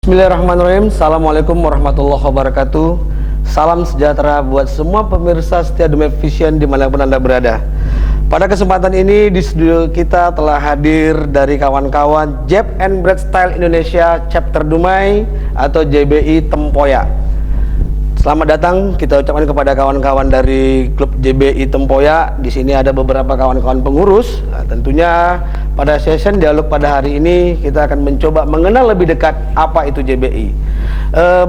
Bismillahirrahmanirrahim. Assalamualaikum warahmatullahi wabarakatuh. Salam sejahtera buat semua pemirsa setia The Map Vision dimanapun Anda berada. Pada kesempatan ini di studio kita telah hadir dari kawan-kawan Jeb and Bread Style Indonesia Chapter Dumai atau JBI Tempoyak. Selamat datang kita ucapkan kepada kawan-kawan dari klub JBI Tempoyak. Di sini ada beberapa kawan-kawan pengurus. Nah, tentunya pada session dialog pada hari ini kita akan mencoba mengenal lebih dekat apa itu JBI.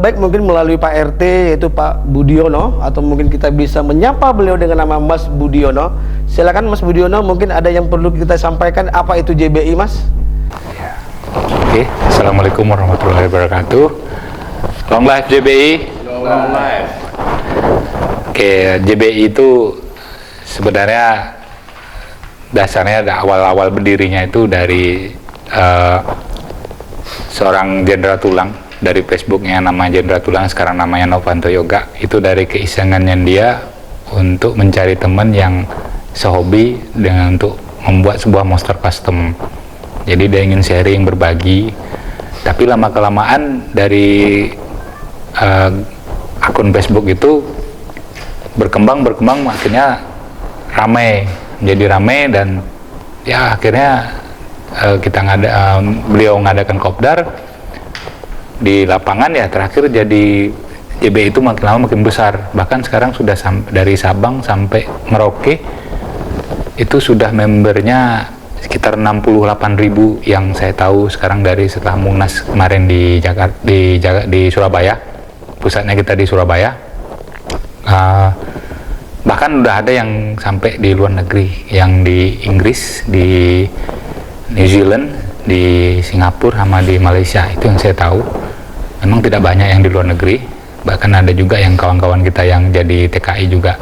Baik mungkin melalui Pak RT yaitu Pak Budiono, atau mungkin kita bisa menyapa beliau dengan nama Mas Budiono. Silakan Mas Budiono, mungkin ada yang perlu kita sampaikan apa itu JBI, Mas? Ya. Oke, Assalamualaikum warahmatullahi wabarakatuh. Long life JBI. Long life. Oke, JBI itu sebenarnya dasarnya awal-awal berdirinya itu dari seorang jenderal tulang dari Facebooknya, nama jenderal tulang sekarang namanya Novanto Yoga. Itu dari keisengannya dia untuk mencari teman yang sehobi dengan untuk membuat sebuah monster custom. Jadi dia ingin sharing, berbagi. Tapi lama kelamaan dari akun Facebook itu berkembang akhirnya menjadi ramai dan ya akhirnya beliau ngadakan kopdar di lapangan, ya terakhir jadi JBI itu makin lama makin besar, bahkan sekarang sudah dari Sabang sampai Merauke itu sudah membernya sekitar 68.000 yang saya tahu sekarang dari setelah Munas kemarin di Surabaya, pusatnya kita di Surabaya. Bahkan udah ada yang sampai di luar negeri, yang di Inggris, di New Zealand, di Singapura, sama di Malaysia. Itu yang saya tahu. Memang tidak banyak yang di luar negeri. Bahkan ada juga yang kawan-kawan kita yang jadi TKI juga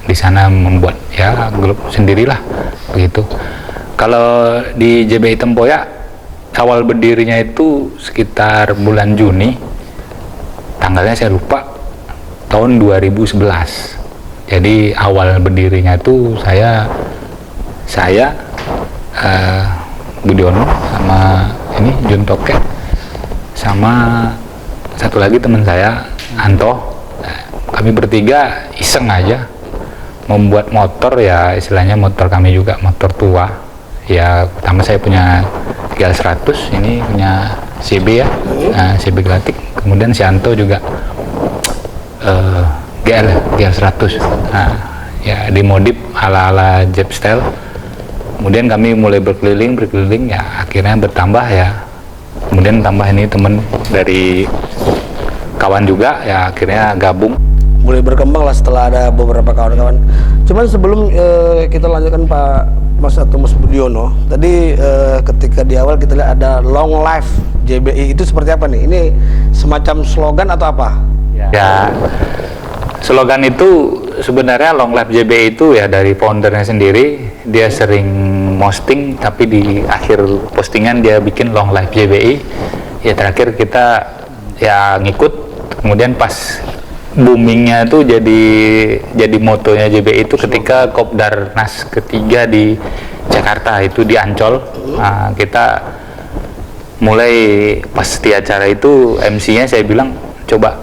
di sana membuat ya grup sendirilah begitu. Kalau di JBI Tempoyak awal berdirinya itu sekitar bulan Juni, tanggalnya saya lupa, tahun 2011. Jadi awal berdirinya itu saya Budiono sama ini Jun Toket sama satu lagi teman saya Anto. Kami bertiga iseng aja membuat motor, ya istilahnya motor kami juga motor tua. Ya pertama saya punya 300, ini punya CB ya, CB Glatik. Kemudian si Anto juga GL 100. Nah, ya dimodif ala-ala Jeb style. Kemudian kami mulai berkeliling ya akhirnya bertambah ya. Kemudian tambah ini teman dari kawan juga ya akhirnya gabung. Mulai berkembang lah setelah ada beberapa kawan-kawan. Cuman sebelum kita lanjutkan Mas Budiono, tadi ketika di awal kita lihat ada long life JBI, itu seperti apa nih? Ini semacam slogan atau apa? Ya, slogan itu sebenarnya long life JBI itu ya dari foundernya sendiri. Dia sering posting, tapi di akhir postingan dia bikin long life JBI. Ya terakhir kita ya ngikut. Kemudian pas boomingnya itu jadi motonya JBI itu ketika Kopdarnas ketiga di Jakarta itu di Ancol. Nah, kita mulai pas di acara itu MC-nya saya bilang coba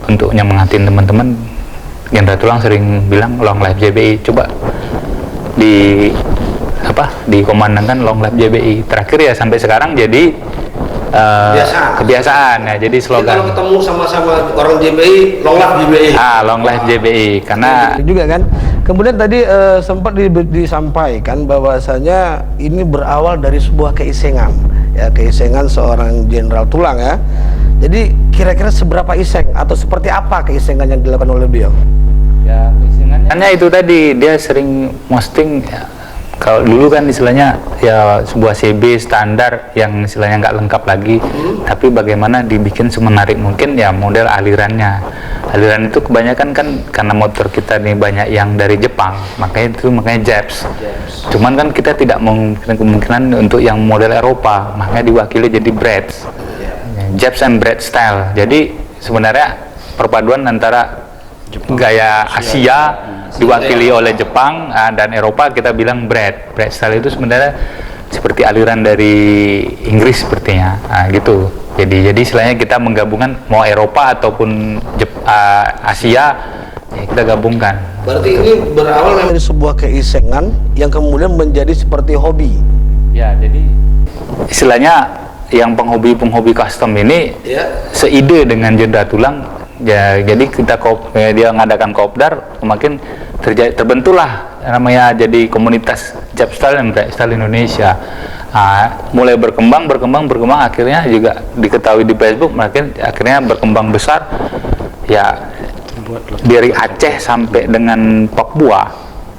untuk nyemangatin teman-teman, Jenderal Tulang sering bilang long life JBI, coba dikomandangkan long life JBI. Terakhir ya sampai sekarang jadi kebiasaan ya, jadi slogan. Kalau ketemu sama-sama orang JBI, long life JBI. Long life JBI karena juga kan. Kemudian tadi sempat disampaikan bahwasanya ini berawal dari sebuah keisengan, ya keisengan seorang Jenderal Tulang ya. Jadi kira-kira seberapa iseng atau seperti apa keisengan yang dilakukan oleh beliau? Ya keisengannya itu tadi dia sering posting ya. Kalau dulu kan istilahnya ya sebuah CB standar yang istilahnya nggak lengkap lagi, tapi bagaimana dibikin semenarik mungkin ya model alirannya. Aliran itu kebanyakan kan karena motor kita nih banyak yang dari Jepang, makanya Jeps. Cuman kan kita tidak kemungkinan untuk yang model Eropa, makanya diwakili jadi Breads. Jeps and Bread style. Jadi sebenarnya perpaduan antara gaya Asia diwakili oleh Jepang dan Eropa, kita bilang bread style itu sebenarnya seperti aliran dari Inggris sepertinya, gitu. Jadi istilahnya kita menggabungkan mau Eropa ataupun Asia, ya kita gabungkan. Berarti ini berawal dari sebuah keisengan yang kemudian menjadi seperti hobi. Ya, jadi istilahnya yang penghobi custom ini seide dengan jendera tulang. Ya, jadi dia mengadakan kopdar, semakin terbentuklah namanya jadi komunitas Japstyle dan Breakstyle Indonesia. Mulai berkembang, akhirnya juga diketahui di Facebook, akhirnya berkembang besar. Ya, dari Aceh sampai dengan Papua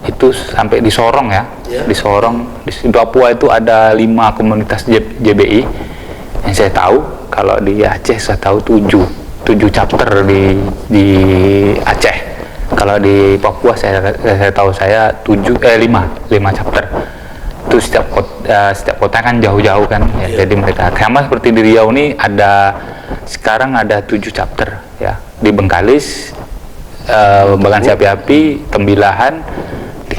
itu sampai di Sorong ya. Di Sorong, di Papua itu ada 5 komunitas JBI yang saya tahu. Kalau di Aceh saya tahu 7 chapter di Aceh. Kalau di Papua saya tahu 5 chapter. Itu setiap kota kan jauh-jauh kan ya. Jadi mereka sama seperti di Riau ini sekarang ada 7 chapter ya, di Bengkalis, Bagan Siapi-api, Tembilahan, di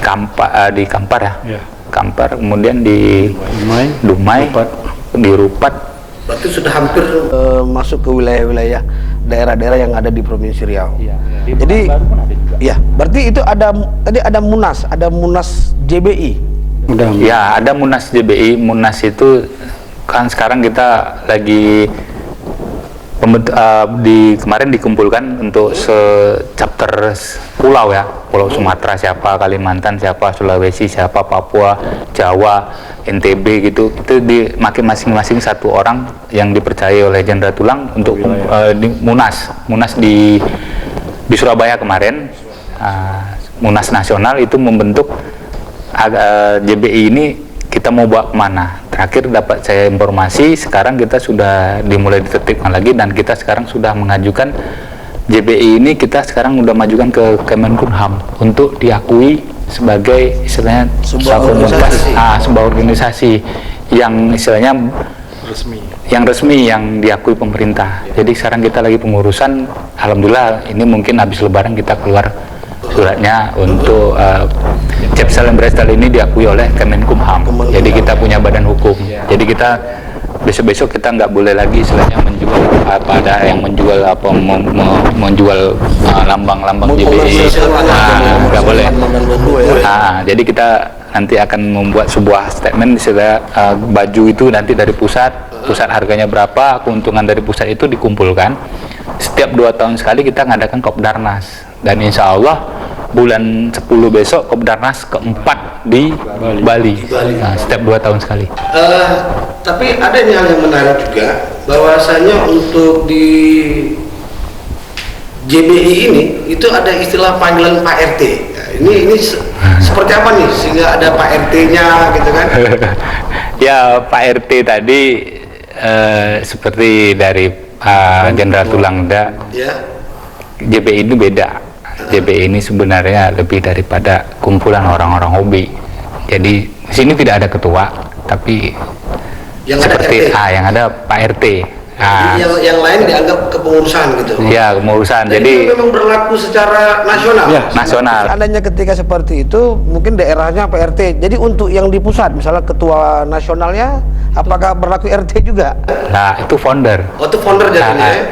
Kampar ya. Kampar, kemudian di Dumai, di Rupat. Berarti sudah hampir masuk ke wilayah-wilayah daerah-daerah yang ada di Provinsi Riau. Jadi ya, berarti itu ada Munas JBI. Ya, ada Munas JBI. Munas itu kan sekarang kita lagi kemarin dikumpulkan untuk se-chapter pulau ya, Pulau Sumatera siapa, Kalimantan siapa, Sulawesi siapa, Papua, Jawa, NTB gitu. Itu di masing-masing satu orang yang dipercaya oleh Jendera Tulang untuk di Munas di Surabaya kemarin. Munas nasional itu membentuk JBI ini kita mau bawa kemana. Terakhir dapat saya informasi, sekarang kita sudah dimulai ditertibkan lagi, dan kita sekarang sudah mengajukan JBI ini, kita sekarang sudah majukan ke Kemenkumham untuk diakui sebagai istilahnya sebuah organisasi yang istilahnya resmi yang diakui pemerintah. Jadi sekarang kita lagi pengurusan, alhamdulillah ini mungkin habis lebaran kita keluar suratnya untuk Japstyle dan Breakstyle ini diakui oleh Kemenkumham. Jadi kita punya badan hukum. Jadi kita besok-besok kita nggak boleh lagi istilahnya menjual ada yang menjual menjual lambang-lambang JBI. Nggak boleh. Jadi kita nanti akan membuat sebuah statement istilah baju itu nanti dari pusat harganya berapa, keuntungan dari pusat itu dikumpulkan. Setiap 2 tahun sekali kita ngadakan Kopdarnas, dan insya Allah bulan 10 besok Kopdarnas keempat di Bali. Nah, setiap 2 tahun sekali. Tapi ada hal yang menarik juga, bahwasanya untuk di JBI ini itu ada istilah panggilan Pak RT. Nah, ini seperti apa nih sehingga ada Pak RT-nya gitu kan? Ya, Pak RT tadi seperti dari Jendera Tulangda. JBI ini beda. JBI ini sebenarnya lebih daripada kumpulan orang-orang hobi. Jadi di sini tidak ada ketua, tapi yang seperti yang ada Pak RT. Jadi yang lain dianggap kepengurusan gitu. Ya, kepengurusan. Jadi itu memang berlaku secara nasional. Ya, nasional. Seandainya ketika seperti itu, mungkin daerahnya Pak RT. Jadi untuk yang di pusat, misalnya ketua nasionalnya, apakah berlaku RT juga? Nah, itu founder. Oh, itu founder jadinya.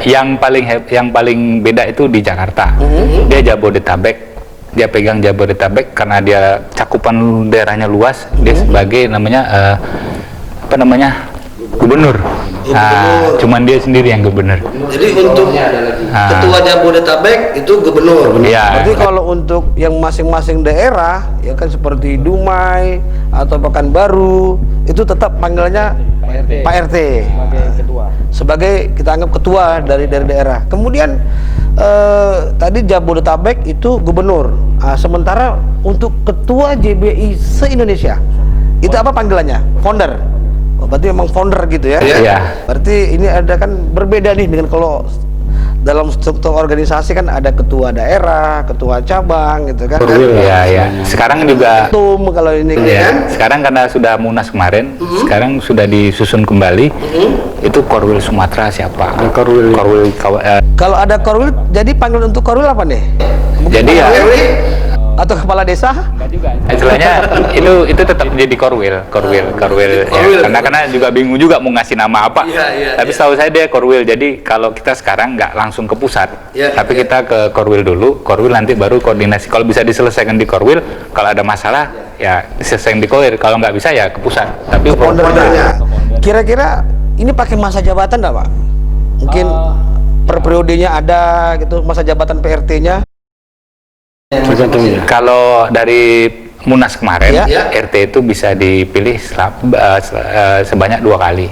Yang paling beda itu di Jakarta. Dia Jabodetabek. Dia pegang Jabodetabek karena dia cakupan daerahnya luas. Dia sebagai gubernur. Cuman dia sendiri yang gubernur. Jadi untuk ketua Jabodetabek itu gubernur. Ya. Berarti kalau untuk yang masing-masing daerah, ya kan seperti Dumai atau Pekanbaru, itu tetap panggilannya Pak RT. Sebagai ketua. Sebagai kita anggap ketua dari daerah. Kemudian tadi Jabodetabek itu gubernur. Sementara untuk ketua JBI se-Indonesia, itu apa panggilannya? Founder. Oh, berarti memang founder gitu ya? Iya. Berarti ini ada kan berbeda nih dengan kalau dalam struktur organisasi kan ada ketua daerah, ketua cabang gitu kan? Iya. Sekarang juga ketum kalau ini kan? Sekarang karena sudah Munas kemarin, sekarang sudah disusun kembali. Itu Korwil Sumatera siapa? Korwil. Kalau ada Korwil, jadi panggilan untuk Korwil apa nih? Jadi ya Atau kepala desa? Enggak juga. Istilahnya itu tetap jadi korwil ya. Karena juga bingung juga mau ngasih nama apa. Tapi setahu saya dia korwil. Jadi kalau kita sekarang nggak langsung ke pusat, tapi kita ke korwil dulu. Korwil nanti baru koordinasi. Kalau bisa diselesaikan di korwil, kalau ada masalah ya diselesaikan di korwil. Kalau nggak bisa ya ke pusat. Tapi pondernya. Kira-kira ini pakai masa jabatan nggak, Pak? Mungkin per periodenya ada gitu masa jabatan PRT-nya. Kalau dari Munas kemarin, RT itu bisa dipilih sebanyak 2 kali.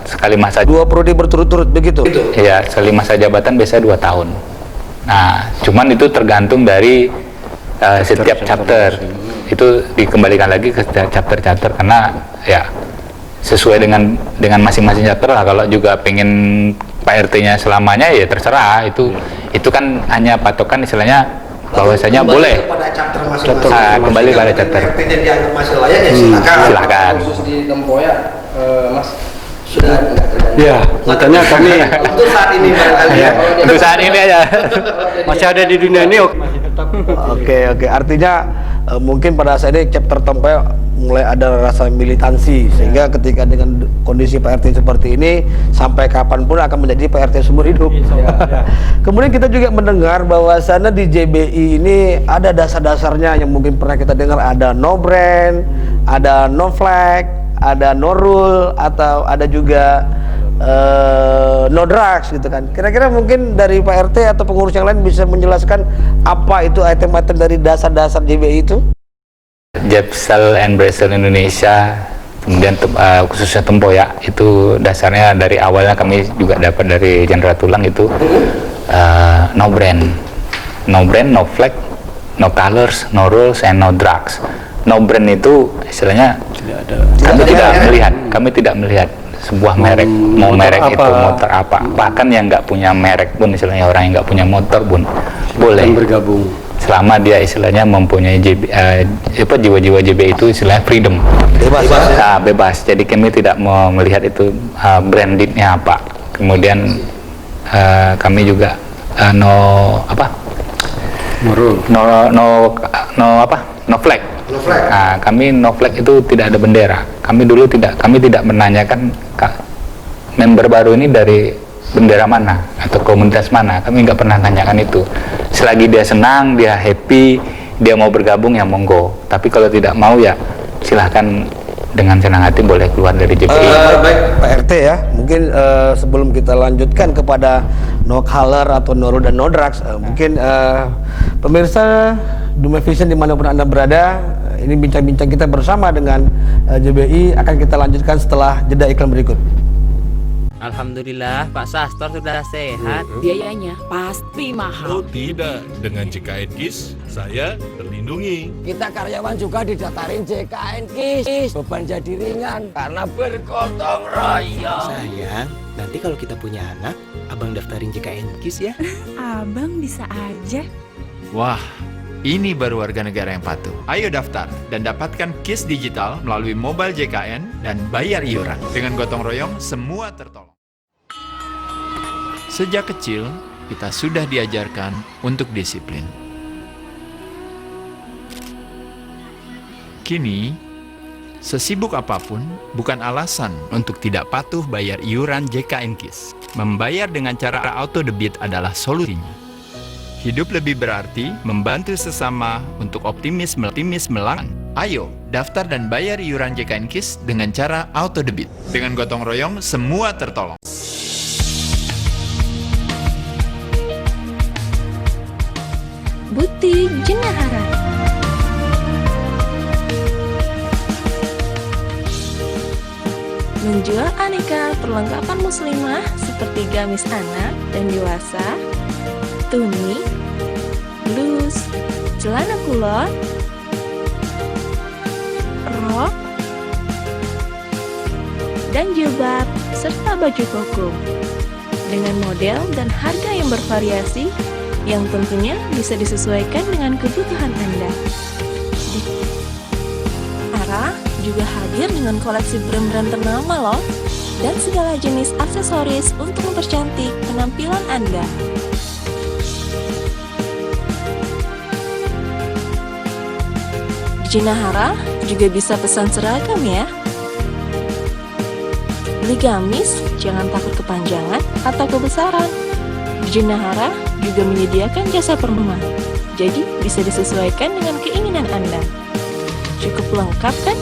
Sekali masa 2 periode berturut-turut begitu? Iya, sekali masa jabatan biasa 2 tahun. Nah, cuman itu tergantung dari setiap chapter. Itu dikembalikan lagi ke chapter-chapter karena ya sesuai dengan masing-masing chapter lah. Kalau juga pengen Pak RT-nya selamanya ya terserah. Itu kan hanya patokan istilahnya bahwasanya boleh kembali pada chapter. RT-nya dianggap masih layak ya silakan. Khusus di Tempoyak, Mas sudah. Ya, makanya kami untuk saat ini Untuk saat ini aja. masih ada di dunia ini. Oke. Artinya mungkin pada saat ini chapter Tempoyak mulai ada rasa militansi sehingga ketika dengan kondisi Pak RT seperti ini sampai kapanpun akan menjadi Pak RT seumur hidup. Kemudian kita juga mendengar bahwasannya di JBI ini ada dasar-dasarnya yang mungkin pernah kita dengar, ada no brand, ada no flag, ada no rule, atau ada juga no drugs gitu kan. Kira-kira mungkin dari Pak RT atau pengurus yang lain bisa menjelaskan apa itu item-item dari dasar-dasar JBI itu? Japsal and Brazil Indonesia, kemudian khususnya Tempoyak itu dasarnya dari awalnya kami juga dapat dari Jenderal Tulang itu no brand, no flag, no colors, no rules, and no drugs. No brand itu istilahnya kami tidak melihat sebuah merek, mau merek apa? Itu motor apa, bahkan yang nggak punya merek pun istilahnya orang yang nggak punya motor pun boleh bergabung selama dia istilahnya mempunyai jiwa-jiwa JB itu istilahnya freedom, bebas. Jadi kami tidak mau melihat itu brandednya apa. Kemudian kami juga no flag. Nah, kami no flag itu tidak ada bendera. Kami tidak menanyakan member baru ini dari bendera mana atau komunitas mana. Kami nggak pernah nanyakan itu. Selagi dia senang, dia happy, dia mau bergabung ya monggo. Tapi kalau tidak mau ya silahkan dengan senang hati boleh keluar dari JPI. Baik Pak RT ya, mungkin sebelum kita lanjutkan kepada no color atau no rule dan no drugs, mungkin pemirsa Dumai Vision dimanapun Anda berada, ini bincang-bincang kita bersama dengan JBI akan kita lanjutkan setelah jeda iklan berikut. Alhamdulillah Pak Sastor sudah sehat. Biayanya pasti mahal. Oh tidak, dengan JKN KIS saya terlindungi. Kita karyawan juga didaftarin JKN KIS. Beban jadi ringan karena bergotong royong. Sayang, nanti kalau kita punya anak, abang daftarin JKN KIS ya. Abang bisa aja. Wah, ini baru warga negara yang patuh. Ayo daftar dan dapatkan KIS digital melalui mobile JKN dan bayar iuran. Dengan gotong royong, semua tertolong. Sejak kecil, kita sudah diajarkan untuk disiplin. Kini, sesibuk apapun bukan alasan untuk tidak patuh bayar iuran JKN KIS. Membayar dengan cara auto debit adalah solusinya. Hidup lebih berarti membantu sesama untuk optimisme langgan. Ayo, daftar dan bayar iuran JKN KIS dengan cara auto debit. Dengan gotong royong, semua tertolong. Butik Jenahara. Menjual aneka perlengkapan muslimah seperti gamis anak dan dewasa, tunik, blus, celana kulot, rok, dan jilbab, serta baju koko. Dengan model dan harga yang bervariasi, yang tentunya bisa disesuaikan dengan kebutuhan Anda. Ara juga hadir dengan koleksi brand-brand ternama loh, dan segala jenis aksesoris untuk mempercantik penampilan Anda. Jinahara juga bisa pesan seragam ya. Beli gamis, jangan takut kepanjangan atau kebesaran. Jinahara juga menyediakan jasa perumah, jadi bisa disesuaikan dengan keinginan Anda. Cukup lengkap kan?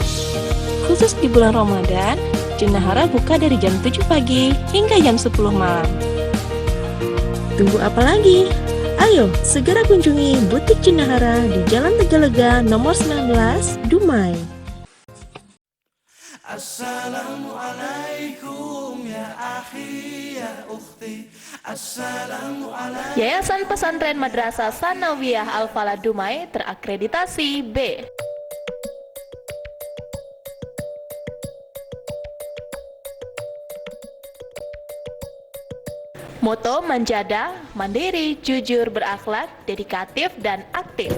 Khusus di bulan Ramadan, Jinahara buka dari jam 7 pagi hingga jam 10 malam. Tunggu apa lagi? Ayo, segera kunjungi butik Jinahara di Jalan Tegalega nomor 19, Dumai. Assalamualaikum ya akhi ya ukhti. Assalamualaikum. Yayasan Pesantren Madrasah Sanawiyah Al-Falah Dumai terakreditasi B. Moto Manjada, mandiri, jujur, berakhlak, dedikatif, dan aktif.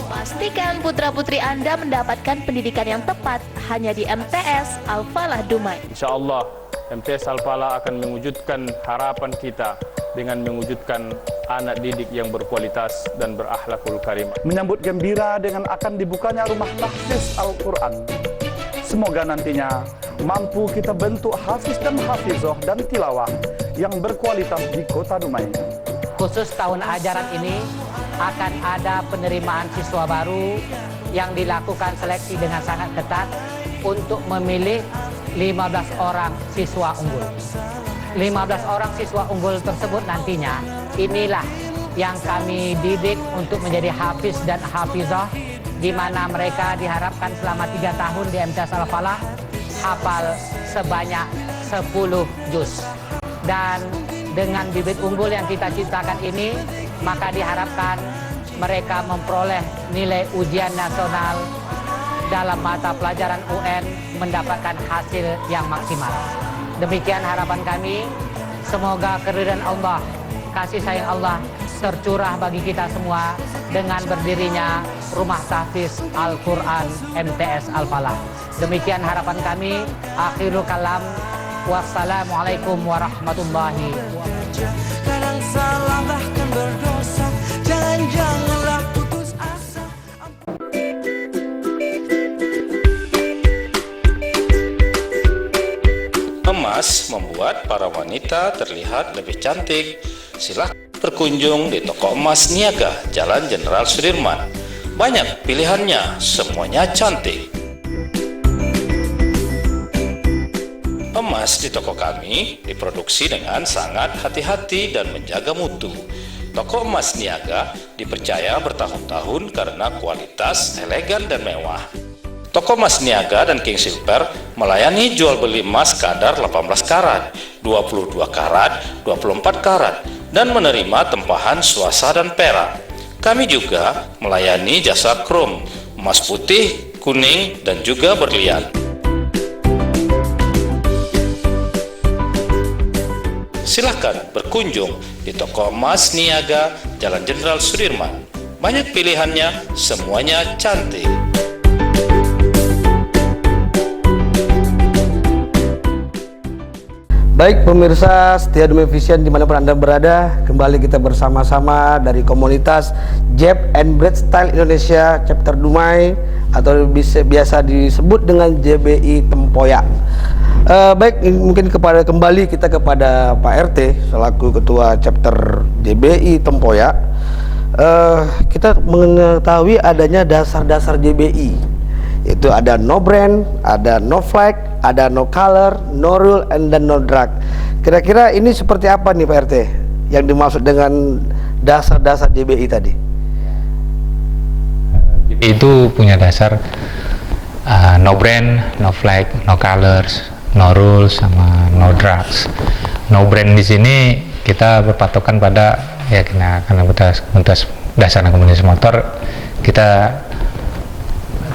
Pastikan putra-putri Anda mendapatkan pendidikan yang tepat hanya di MTS Al-Falah Dumai. Insya Allah, MTS Al-Falah akan mewujudkan harapan kita dengan mewujudkan anak didik yang berkualitas dan berakhlakul karimah. Menyambut gembira dengan akan dibukanya rumah tahfiz Al-Quran. Semoga nantinya mampu kita bentuk hafiz dan hafizoh dan tilawah yang berkualitas di kota Dumai. Khusus tahun ajaran ini akan ada penerimaan siswa baru yang dilakukan seleksi dengan sangat ketat untuk memilih 15 orang siswa unggul. 15 orang siswa unggul tersebut nantinya inilah yang kami didik untuk menjadi hafiz dan hafizah, di mana mereka diharapkan selama 3 tahun di MTS Al-Falah hafal sebanyak 10 juz. Dan dengan bibit unggul yang kita ciptakan ini, maka diharapkan mereka memperoleh nilai ujian nasional dalam mata pelajaran UN mendapatkan hasil yang maksimal. Demikian harapan kami, semoga keridhaan Allah, kasih sayang Allah tercurah bagi kita semua dengan berdirinya Rumah Tahfiz Al-Quran MTS Al-Falah. Demikian harapan kami, akhirul kalam, wassalamualaikum warahmatullahi wabarakatuh. Kadang salah bahkan berdosa, janganlah putus asa. Emas membuat para wanita terlihat lebih cantik. Silahkan berkunjung di toko emas Niaga, Jalan Jenderal Sudirman. Banyak pilihannya, semuanya cantik. Emas di toko kami diproduksi dengan sangat hati-hati dan menjaga mutu. Toko emas Niaga dipercaya bertahun-tahun karena kualitas elegan dan mewah. Toko emas Niaga dan King Silver melayani jual beli emas kadar 18 karat, 22 karat, 24 karat, dan menerima tempahan swasta dan perak. Kami juga melayani jasa krom, emas putih, kuning, dan juga berlian. Silahkan berkunjung di toko emas Niaga, Jalan Jenderal Sudirman. Banyak pilihannya, semuanya cantik. Baik pemirsa setia Dumai Vision dimanapun Anda berada, kembali kita bersama-sama dari komunitas Jeb and Bread Style Indonesia Chapter Dumai atau biasa disebut dengan JBI Tempoyak. Baik, mungkin kembali kita kepada Pak RT selaku Ketua Chapter JBI Tempoyak. Kita mengetahui adanya dasar-dasar JBI, yaitu ada no brand, ada no flag, ada no color, no rule, and then no drug. Kira-kira ini seperti apa nih Pak RT yang dimaksud dengan dasar-dasar JBI tadi? Itu punya dasar no brand, no flag, no colors, no rules, sama no drugs. No brand di sini kita berpatokan pada ya karena untuk dasar komunitas motor kita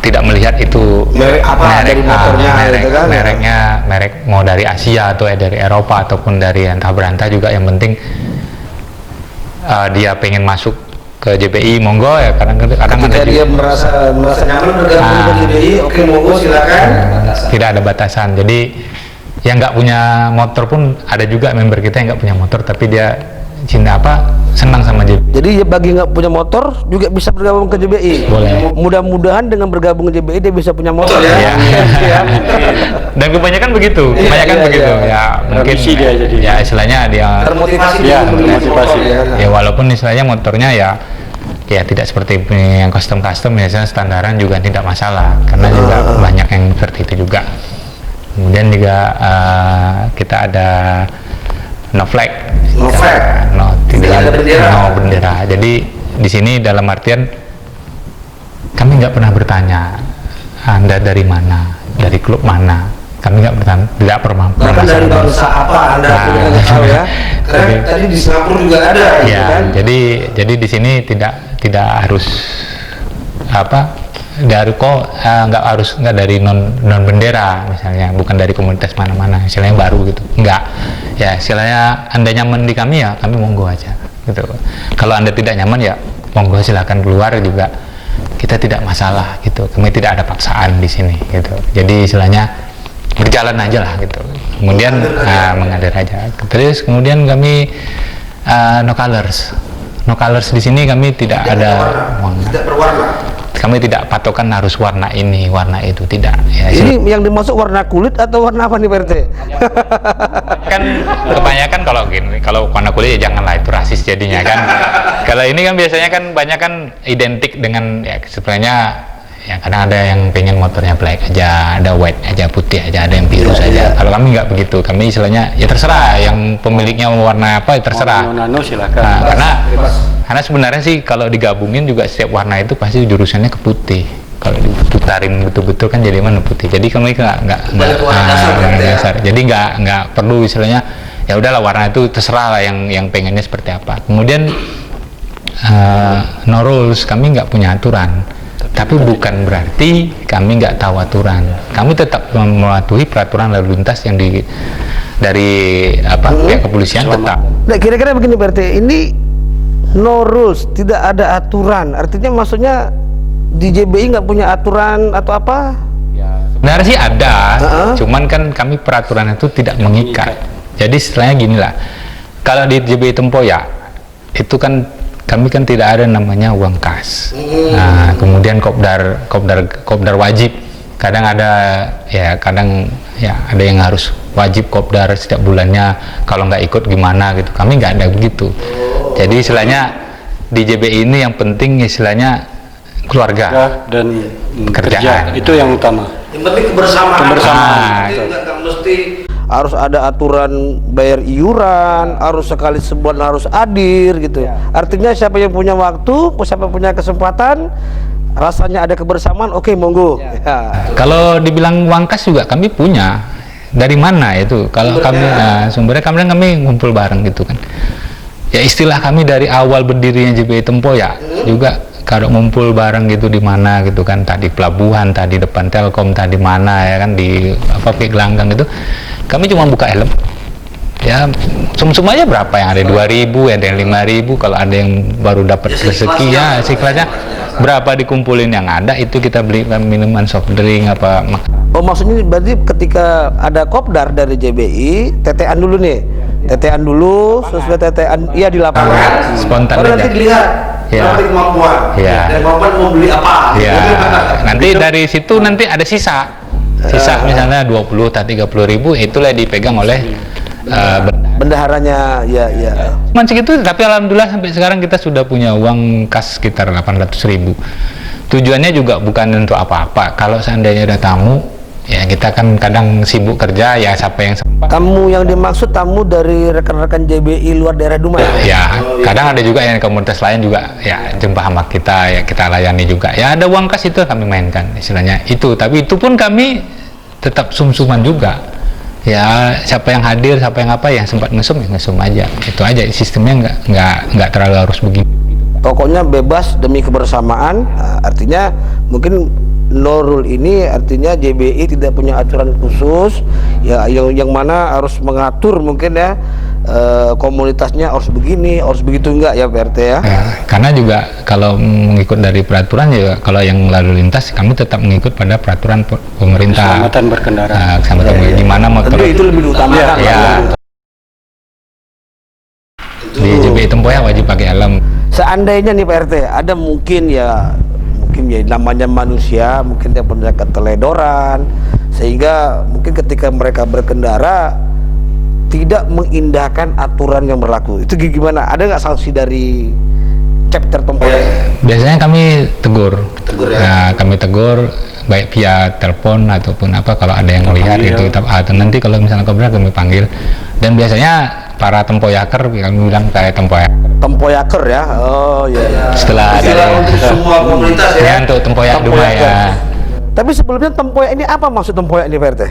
tidak melihat itu merek apa dari motornya, gitu kan? merek mau dari Asia atau dari Eropa ataupun dari antah berantah juga, yang penting dia pengen masuk ke JBI, monggo ya. Kadang ada dia merasa nyaman dengan JBI, oke monggo silakan. Tidak ada batasan, jadi yang nggak punya motor pun ada juga member kita yang nggak punya motor tapi dia cinta senang sama JBI. Jadi bagi nggak punya motor juga bisa bergabung ke JBI. Boleh. Mudah-mudahan dengan bergabung ke JBI dia bisa punya motor ya. Iya. Dan kebanyakan begitu, begitu. Ya mungkin dia jadi. Ya istilahnya dia termotivasi. Ya, termotivasi. Ya walaupun istilahnya motornya ya tidak seperti yang custom biasanya standaran juga tidak masalah karena juga banyak yang seperti itu juga. Kemudian juga kita ada no flag, tidak ada bendera. No bendera. Jadi di sini dalam artian kami nggak pernah bertanya Anda dari mana, dari klub mana. Kami tidak pernah. Bahkan dari bangsa apa Anda tidak tahu ya? Karena tadi di Singapura juga ada. Ya, kan? jadi di sini tidak harus nggak dari non bendera misalnya, bukan dari komunitas mana-mana, istilahnya baru gitu, nggak. Ya istilahnya Anda nyaman di kami ya kami monggo aja gitu. Kalau Anda tidak nyaman ya monggo silakan keluar juga, kita tidak masalah gitu. Kami tidak ada paksaan di sini gitu. Jadi istilahnya berjalan aja lah gitu. Kemudian mengalir aja. Terus kemudian kami no colors di sini kami tidak ada tidak berwarna. Kami tidak patokan harus warna ini, warna itu, tidak. Ya, ini yang dimaksud warna kulit atau warna apa nih Pak RT? Kan kebanyakan kalau warna kulit ya janganlah, itu rasis jadinya kan. Kalau ini kan biasanya kan banyak kan identik dengan ya sebenarnya ya kadang ada yang pengen motornya black aja, ada white aja, putih aja, ada yang biru saja. Kalau kami nggak begitu, kami istilahnya ya terserah yang pemiliknya warna apa ya terserah. Nano silakan. Karena sebenarnya sih kalau digabungin juga setiap warna itu pasti jurusannya ke putih. Kalau diputarin betul-betul kan jadi mana putih. Jadi kami nggak dasar. Jadi nggak perlu istilahnya ya udahlah warna itu terserah lah yang pengennya seperti apa. Kemudian no rules, kami nggak punya aturan. Tapi bukan berarti kami nggak tahu aturan. Kami tetap mematuhi peraturan lalu lintas yang dari pihak kepolisian tetap. Nah, kira-kira begini Pak RT, ini no rules, tidak ada aturan. Artinya maksudnya di JBI nggak punya aturan atau apa? Sebenarnya sih ada, cuman kan kami peraturan itu tidak mengikat. Jadi istilahnya gini lah, kalau di JBI Tempoyak itu kan kami kan tidak ada namanya uang kas. Nah, kemudian kopdar wajib. Kadang ada ada yang harus wajib kopdar setiap bulannya. Kalau nggak ikut gimana gitu. Kami nggak ada begitu. Jadi istilahnya di JBI ini yang penting istilahnya keluarga dan kerjaan. Itu yang utama. Yang penting kebersamaan. Nggak mesti harus ada aturan bayar iuran, harus sekali sebulan harus hadir gitu. Artinya siapa yang punya waktu, siapa punya kesempatan, rasanya ada kebersamaan, oke, monggo. Kalau dibilang uang kas juga kami punya. Dari mana itu? Kalau sumbernya kami ngumpul bareng gitu kan. Ya istilah kami dari awal berdirinya JBI Tempoyak juga kalau ngumpul bareng gitu di mana gitu kan, tadi pelabuhan, tadi depan Telkom, tadi mana ya kan di Gelanggang gitu. Kami cuma buka helm. Ya, sum-sum aja berapa yang ada 2.000, ada yang 5.000, kalau ada yang baru dapat rezeki ya kelasnya berapa dikumpulin yang ada itu kita beli minuman soft drink apa. Oh, maksudnya berarti ketika ada kopdar dari JBI, tetean dulu nih. Tetean dulu, sesuai tetean iya di lapangan. Spontan baru nanti dilihat nanti kemampuan. Dan kemampuan mau beli apa. Nanti dari situ nanti ada sisa misalnya 20 atau 30.000, itulah dipegang oleh bendaharanya. Cuman segitu, tapi alhamdulillah sampai sekarang kita sudah punya uang kas sekitar 800.000. Tujuannya juga bukan untuk apa-apa. Kalau seandainya ada tamu, ya kita kan kadang sibuk kerja, ya siapa yang sempat. Tamu yang dimaksud tamu dari rekan-rekan JBI luar daerah Dumai? Ya, kadang ada juga yang komunitas lain juga ya jemput sama kita, ya kita layani juga. Ya ada uang kas itu kami mainkan istilahnya itu, tapi itu pun kami tetap sum-suman juga. Ya siapa yang hadir, siapa yang apa, yang sempat ngesum ya ngesum aja. Itu aja sistemnya, nggak terlalu harus begini. Pokoknya bebas demi kebersamaan. Artinya mungkin no rule ini artinya JBI tidak punya aturan khusus ya, yang mana harus mengatur mungkin ya komunitasnya harus begini, harus begitu, enggak ya Pak RT ya? Karena juga kalau mengikut dari peraturan juga, kalau yang lalu lintas kami tetap mengikut pada peraturan pemerintah. Keselamatan berkendara. Keselamatan di mana motor. Tentu itu lebih diutamakan. Ya. Di JBI Tempoyak wajib pakai helm. Seandainya nih Pak RT ada mungkin ya namanya manusia, mungkin dia punya keteledoran sehingga mungkin ketika mereka berkendara tidak mengindahkan aturan yang berlaku. Itu gimana? Ada nggak sanksi dari chapter Tempoyak? Biasanya kami tegur. Ya? Nah, kami tegur baik via telepon ataupun apa, kalau ada yang melihat itu. Atau nanti kalau misalnya kobra kami panggil. Dan biasanya para tempoyaker kami bilang kayak tempoyaker ya. Oh iya. Setelah ada untuk semua komunitas ya. Untuk tempoyak Dumai ya. Tapi sebelumnya tempoyak ini apa maksud tempoyak ini Pak RT?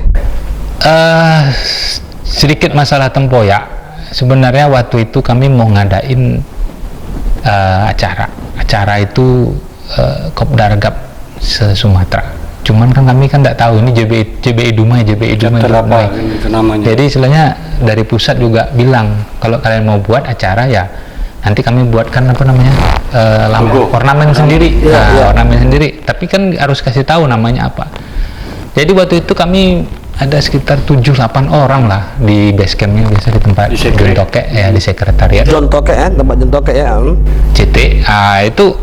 Sedikit masalah tempoyak. Sebenarnya waktu itu kami mau ngadain acara itu Kopdar Gap se-Sumatera. Cuman kan kami kan nggak tahu ini JBI Dumai. Jadi istilahnya dari pusat juga bilang kalau kalian mau buat acara ya nanti kami buatkan apa namanya ornamen sendiri. Ornamen sendiri. Tapi kan harus kasih tahu namanya apa. Jadi waktu itu kami ada sekitar 7-8 orang lah di base campnya, biasa di tempat John Tokek ya, di sekretariat John Tokek ya, tempat John Tokek ya. CT. Itu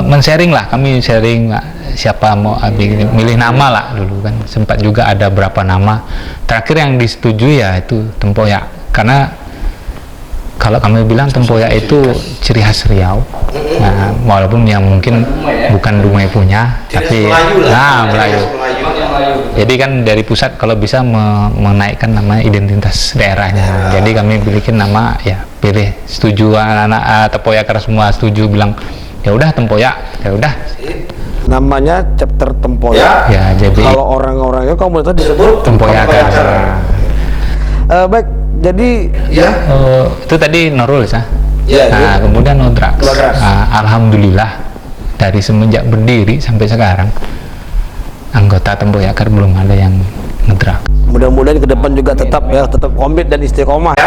men-sharing lah, kami sharing siapa mau milih nama lah dulu kan, sempat juga ada berapa nama. Terakhir yang disetujui ya itu Tempoyak, karena kalau kami bilang Tempoyak itu ciri khas Riau. Nah, walaupun yang mungkin bukan Dumai punya, tapi Melayu. Jadi kan dari pusat kalau bisa menaikkan nama identitas daerahnya. Jadi kami bikin nama ya, pilih, setuju anak-anak Tempoyaker semua setuju, bilang ya udah Tempoyak, ya udah. Namanya chapter Tempoyak. Ya, jadi kalau orang-orangnya komunitas disebut Tempoyaker. Baik, jadi ya itu tadi Nurul ya. Nah, kemudian Nodrax. Alhamdulillah dari semenjak berdiri sampai sekarang anggota Tempoyaker belum ada yang ngedrak. Mudah-mudahan ke depan juga tetap komit dan istiqomah ya.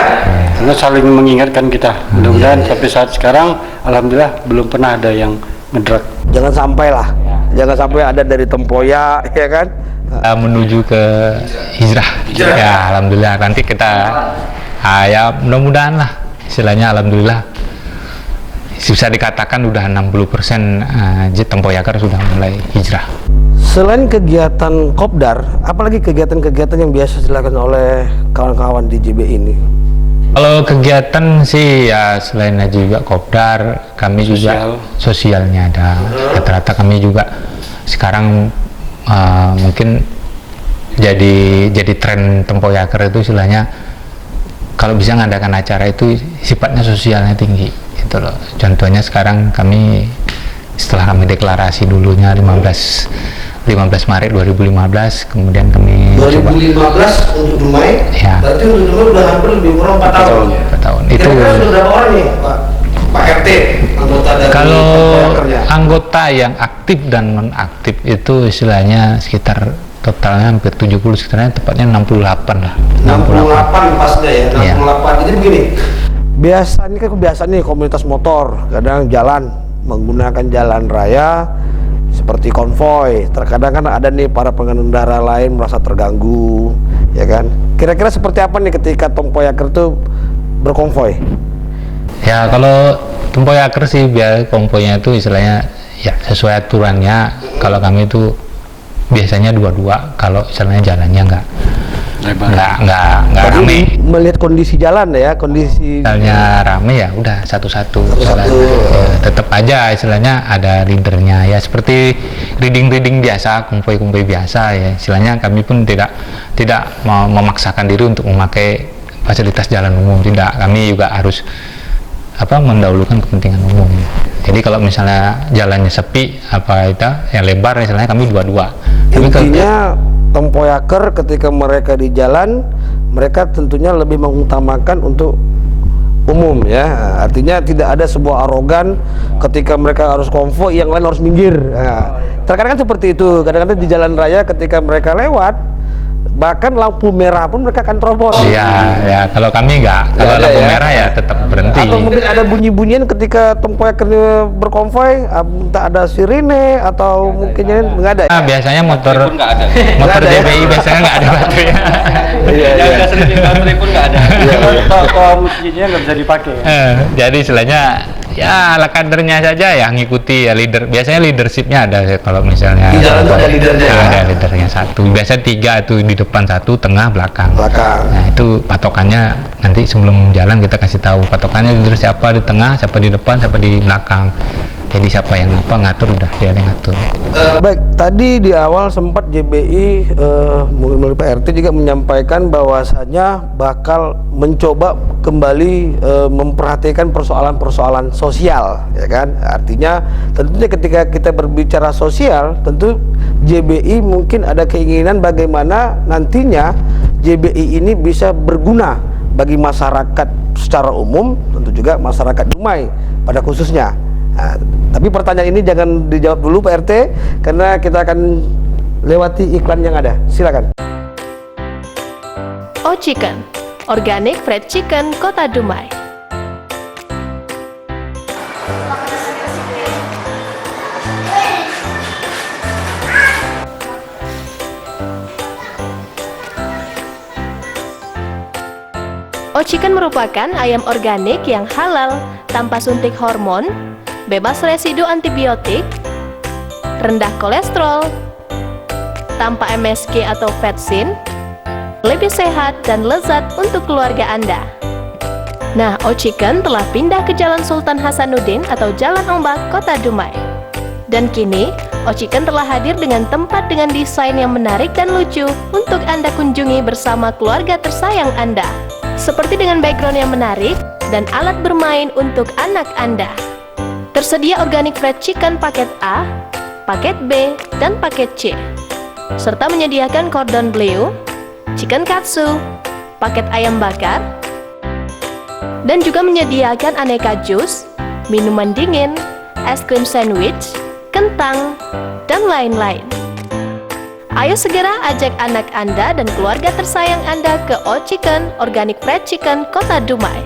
Karena saling mengingatkan kita. Mudah-mudahan sampai saat sekarang alhamdulillah belum pernah ada yang ngedrak. Jangan sampai lah. Jangan sampai ada dari Tempoyak ya kan. Menuju ke hijrah. Ya alhamdulillah nanti kita ya mudah-mudahan lah, istilahnya alhamdulillah bisa dikatakan udah 60% Tempoyaker sudah mulai hijrah. Selain kegiatan Kopdar, apalagi kegiatan-kegiatan yang biasa dilakukan oleh kawan-kawan di JBI ini? Kalau kegiatan sih ya selain juga Kopdar, kami juga sosialnya ada. Rata-rata kami juga sekarang mungkin jadi tren Tempoyaker itu istilahnya kalau bisa ngadakan acara itu sifatnya sosialnya tinggi gitu loh. Contohnya sekarang kami setelah kami deklarasi dulunya 15 Maret 2015, kemudian kami 2015 untuk Dumai, ya. Berarti untuk Dumai udah hampir lebih kurang 4 tahun. 4 tahun. Itu sudah berapa orang nih Pak RT anggota dari kalau anggota yang aktif dan non aktif itu istilahnya sekitar totalnya hampir 70, sekitarnya tepatnya 68 lah. 68 pasnya ya, 68. Ya. Jadi begini, biasanya kan kebiasaan nih komunitas motor, kadang jalan menggunakan jalan raya seperti konvoy. Terkadang kan ada nih para pengendara lain merasa terganggu, ya kan? Kira-kira seperti apa nih ketika Tempoyaker itu berkonvoy? Ya kalau Tempoyaker sih biar konvoynya itu istilahnya ya sesuai aturannya. Kalau kami itu biasanya dua-dua, kalau istilahnya jalannya nggak rame. Melihat kondisi jalan ya, kondisi misalnya rame ya udah satu-satu. Ya, tetap aja istilahnya ada leadernya ya, seperti reading biasa, konvoy biasa ya. Istilahnya kami pun tidak memaksakan diri untuk memakai fasilitas jalan umum, tidak. Kami juga harus mendahulukan kepentingan umum. Jadi kalau misalnya jalannya sepi yang lebar istilahnya kami dua-dua. Intinya Tempoyaker ketika mereka di jalan, mereka tentunya lebih mengutamakan untuk umum ya. Artinya tidak ada sebuah arogan ketika mereka harus konvoi, yang lain harus minggir. Terkadang kan seperti itu. Kadang-kadang di jalan raya ketika mereka lewat, bahkan lampu merah pun mereka akan terobos. Iya, ya kalau kami enggak. Kalau lampu merah ya tetap berhenti. Atau mungkin ada bunyi-bunyian ketika tempoyak berkonvoi, entah ada sirine atau mungkin nggak ada. Biasanya motor JBI biasanya nggak ada baterainya. Yang nggak sering baterai pun nggak ada. Toko mesinnya nggak bisa dipakai. Jadi istilahnya ya ala kadernya saja ya, ngikuti ya leader. Biasanya leadershipnya ada kalau misalnya. Di jalan tuh ada leadernya. Ada leadernya satu. Biasa 3 tuh, di depan 1, tengah, belakang. Nah itu patokannya nanti sebelum jalan kita kasih tahu patokannya leader siapa di tengah, siapa di depan, siapa di belakang. Jadi siapa yang ngatur udah dia yang ngatur. Baik, tadi di awal sempat JBI mungkin melalui Pak RT juga menyampaikan bahwasanya bakal mencoba kembali memperhatikan persoalan-persoalan sosial, ya kan? Artinya tentunya ketika kita berbicara sosial, tentu JBI mungkin ada keinginan bagaimana nantinya JBI ini bisa berguna bagi masyarakat secara umum, tentu juga masyarakat Dumai pada khususnya. Nah, tapi pertanyaan ini jangan dijawab dulu Pak RT, karena kita akan lewati iklan yang ada. Silakan. Chicken, organic fried chicken Kota Dumai. Chicken merupakan ayam organik yang halal, tanpa suntik hormon, bebas residu antibiotik, rendah kolesterol, tanpa MSG atau vetsin, lebih sehat dan lezat untuk keluarga Anda. Nah, Chicken telah pindah ke Jalan Sultan Hasanuddin atau Jalan Ombak, Kota Dumai. Dan kini, Chicken telah hadir dengan tempat dengan desain yang menarik dan lucu untuk Anda kunjungi bersama keluarga tersayang Anda. Seperti dengan background yang menarik dan alat bermain untuk anak Anda. Tersedia organic fried chicken paket A, paket B, dan paket C. Serta menyediakan cordon bleu, chicken katsu, paket ayam bakar, dan juga menyediakan aneka jus, minuman dingin, es krim sandwich, kentang, dan lain-lain. Ayo segera ajak anak Anda dan keluarga tersayang Anda ke Chicken, organic fried chicken Kota Dumai.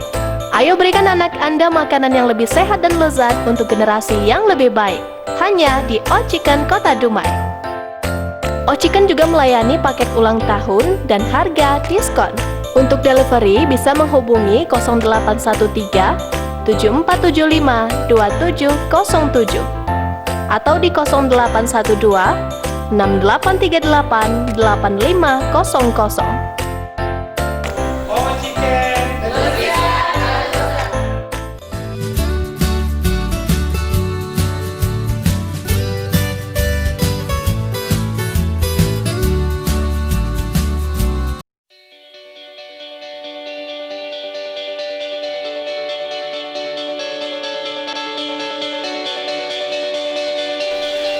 Ayo berikan anak Anda makanan yang lebih sehat dan lezat untuk generasi yang lebih baik. Hanya di Chicken Kota Dumai. Chicken juga melayani paket ulang tahun dan harga diskon. Untuk delivery bisa menghubungi 0813 7475 2707 atau di 0812 6838 8500.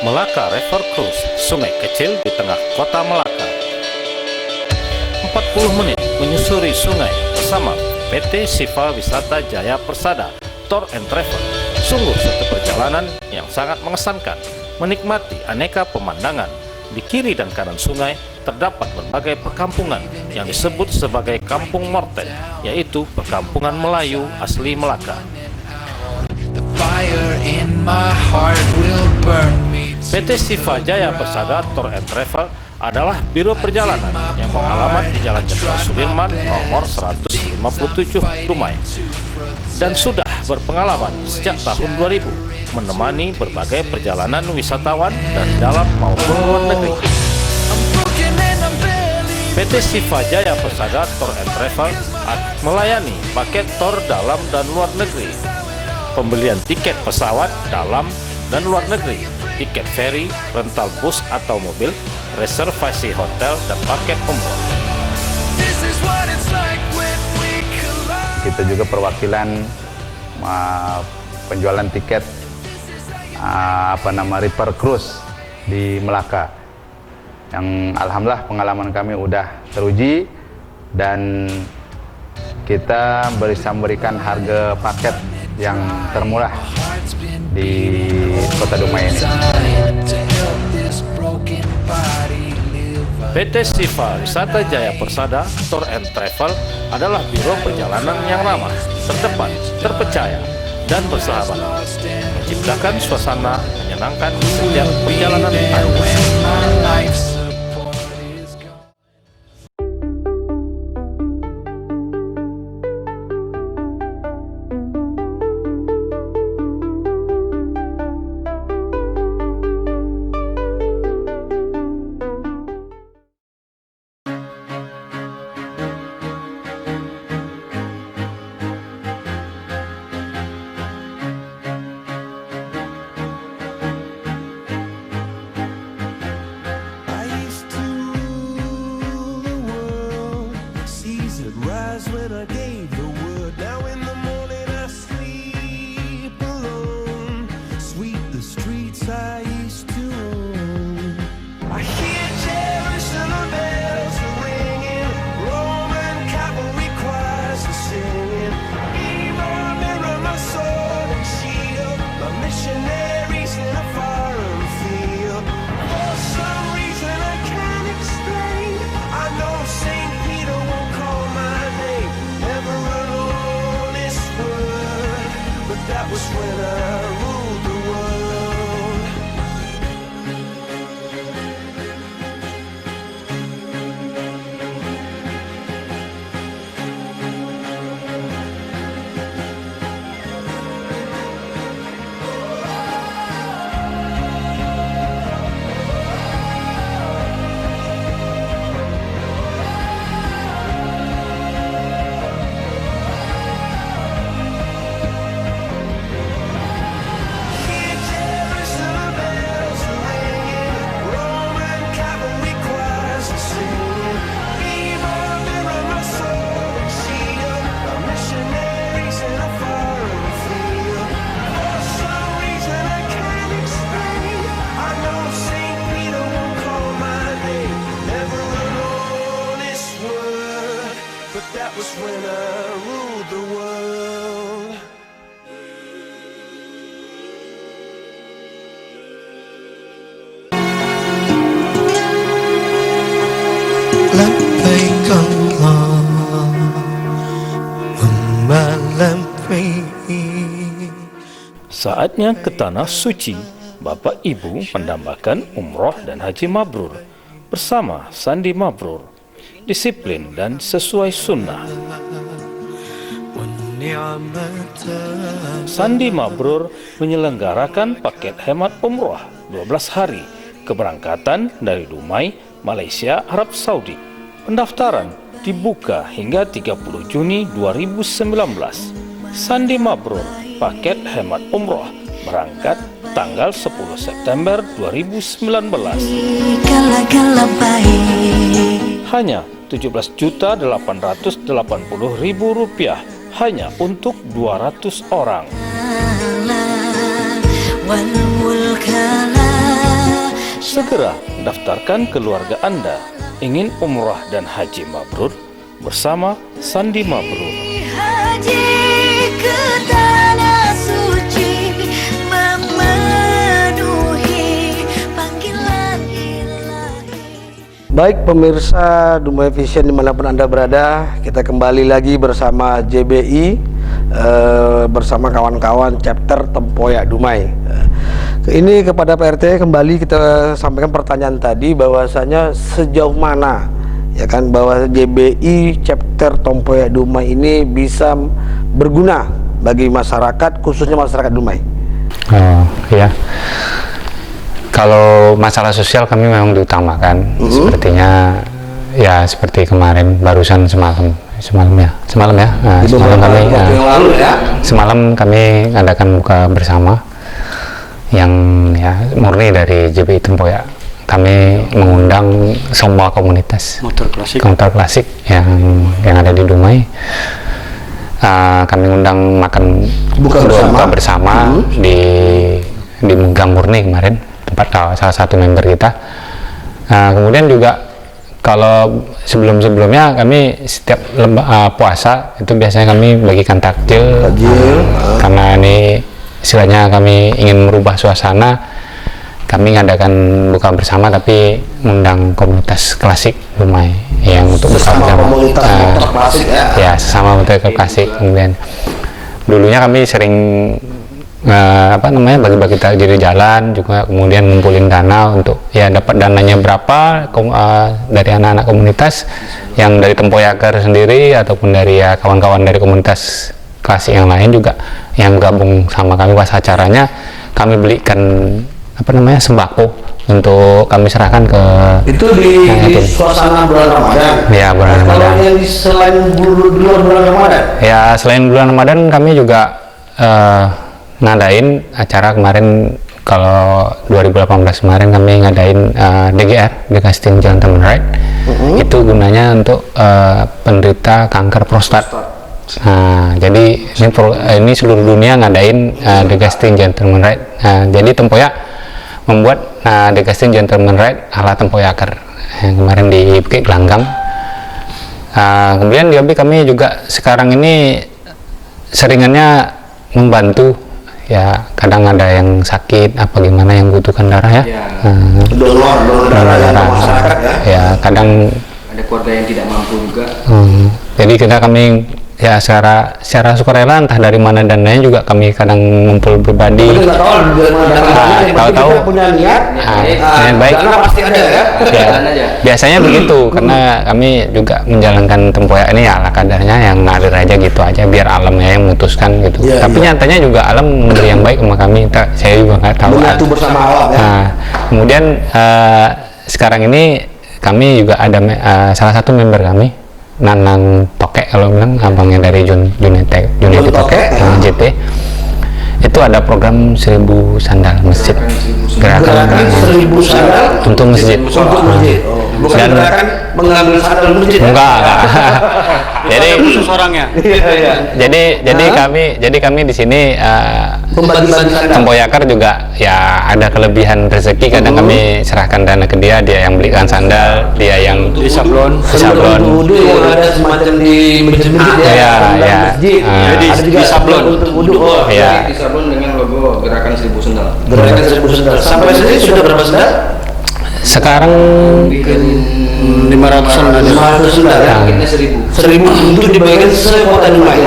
Melaka River Cruise, sungai kecil di tengah kota Melaka. 40 menit menyusuri sungai bersama PT Siva Wisata Jaya Persada Tour and Travel. Sungguh suatu perjalanan yang sangat mengesankan, menikmati aneka pemandangan. Di kiri dan kanan sungai terdapat berbagai perkampungan yang disebut sebagai kampung morten, yaitu perkampungan Melayu asli Melaka. PT Siva Jaya Persada Tour and Travel adalah biro perjalanan yang beralamat di Jalan Jenderal Sudirman nomor 157 Dumai dan sudah berpengalaman sejak tahun 2000 menemani berbagai perjalanan wisatawan dari dalam maupun luar negeri. PT Siva Jaya Persada Tour and Travel melayani paket tour dalam dan luar negeri, pembelian tiket pesawat dalam dan luar negeri, tiket ferry, rental bus atau mobil, reservasi hotel, dan paket umroh. Kita juga perwakilan penjualan tiket River Cruise di Melaka, yang alhamdulillah pengalaman kami udah teruji dan kita bisa memberikan harga paket yang termurah di Kota Dumai ini. PT Siva Wisata Jaya Persada Tour and Travel adalah biro perjalanan yang ramah, terdepan, terpercaya, dan bersahabat, menciptakan suasana menyenangkan di setiap perjalanan Anda. Saatnya ke Tanah Suci, Bapak Ibu mendambakan umroh dan haji mabrur bersama Sandi Mabrur, disiplin dan sesuai sunnah. Sandi Mabrur menyelenggarakan paket hemat umroh 12 hari keberangkatan dari Dumai, Malaysia, Arab Saudi. Pendaftaran dibuka hingga 30 Juni 2019. Sandi Mabrur paket hemat umroh berangkat tanggal 10 September 2019. Hanya Rp17.880.000 hanya untuk 200 orang. Segera daftarkan keluarga Anda ingin umrah dan haji mabrur bersama Sandi Mabrur. Ke Tanah Suci memenuhi panggilan ilahi. Baik pemirsa Dumai Vision dimanapun Anda berada, kita kembali lagi bersama JBI bersama kawan-kawan chapter Tempoyak Dumai. Ini kepada PRT kembali kita sampaikan pertanyaan tadi bahwasanya sejauh mana ya kan bahwa JBI chapter Tempoyak Dumai ini bisa berguna bagi masyarakat, khususnya masyarakat Dumai. Oh ya, kalau masalah sosial kami memang diutamakan. Sepertinya ya seperti kemarin barusan semalam ya. Nah, semalam kami adakan buka bersama yang ya murni dari JBI Tempoyak. Kami mengundang semua komunitas motor klasik yang ada di Dumai. Kami undang makan buka bersama di Gang Murni kemarin, tempat salah satu member kita. Kemudian juga Kalau sebelum-sebelumnya kami setiap puasa itu biasanya kami bagikan takjil. Karena ini istilahnya kami ingin merubah suasana, kami ngadakan buka bersama tapi mengundang komunitas klasik Dumai yang untuk buka bersama. Ya, sesama motor klasik. Kemudian dulunya kami sering bagi-bagi takjil di jalan juga, kemudian ngumpulin dana untuk ya dapat dananya berapa dari anak-anak komunitas yang dari Tempoyaker sendiri ataupun dari ya kawan-kawan dari komunitas klasik yang lain juga yang gabung sama kami pas acaranya, kami belikan sembako untuk kami serahkan ke itu di suasana bulan Ramadan. Ya, bulan Ramadan. Kalau yang selain bulan Ramadan? Ya, selain bulan Ramadan kami juga ngadain acara kemarin. Kalau 2018 kemarin kami ngadain DGR, Degasting Gentleman Right. Itu gunanya untuk penderita kanker prostat. Nah, jadi ini seluruh dunia ngadain Degasting Gentleman Right. Jadi Tempoyak membuat Degasting Gentleman Right ala Tempoyaker yang kemarin di Bukit Gelanggang. Kemudian kami juga sekarang ini seringannya membantu. Ya, kadang ada yang sakit apa gimana yang butuhkan darah ya. Donor darah masyarakat ya. Ya, kadang Ada keluarga yang tidak mampu juga. Jadi kami ya secara sukarela entah dari mana dananya juga kami kadang ngumpul pribadi. Tahu punya niat baik. Dana pasti ada ya. Biasanya begitu karena kami juga menjalankan Tempoyak ini ya ala kadarnya, yang ngalir aja gitu aja biar alamnya yang memutuskan gitu. Tapi nyatanya juga alam memberi yang baik sama kami. Saya juga nggak tahu. Menyatu bersama alam ya. Nah, kemudian sekarang ini kami juga ada salah satu member kami, Nanang Tokek kalau bilang, abangnya dari Junete Tokek, JT. Itu ada program 1000 sandal masjid. Gerakan 1000 sandal untuk masjid. Bukan gerakan mengambil sandal masjid. Enggak. Jadi orangnya. Jadi kami di sini Tempoyaker juga ya ada kelebihan rezeki, kadang kami serahkan dana ke dia yang belikan sandal, dia yang di sablon. Wudu yang ada semacam di masjid-masjid ya. Jadi ada juga sablon untuk wudu. Ya. Di sablon dengan logo Gerakan 1000 Sendal. Gerakan 1000 sandal. Sampai sini sudah berapa sandal? Sekarang 500 sandal ya. Akhirnya 1000. 1000 untuk dibagikan se-Kota Dumai.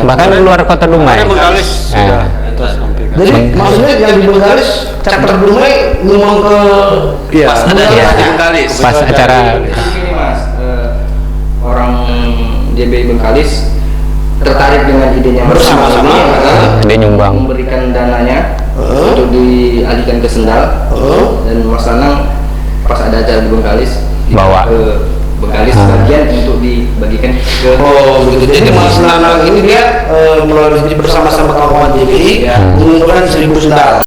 Bahkan luar Kota Dumai. Jadi maksudnya yang di Bengkalis, chapter Dumai ngomong ke Pas ada di Bengkalis. Pas acara Ini Mas, orang JBI Bengkalis tertarik dengan idenya bersama-sama, dia nyumbang, memberikan dananya untuk dialihkan ke Sendal, dan Mas Nanang pas ada acara di Bengkalis bawa ke Bengkalis bagian untuk dibagikan ke. Oh begitu. Jadi Mas Nanang ini dia melalui bersama-sama kawan-kawan JBI mengumpulkan 1000 sandal.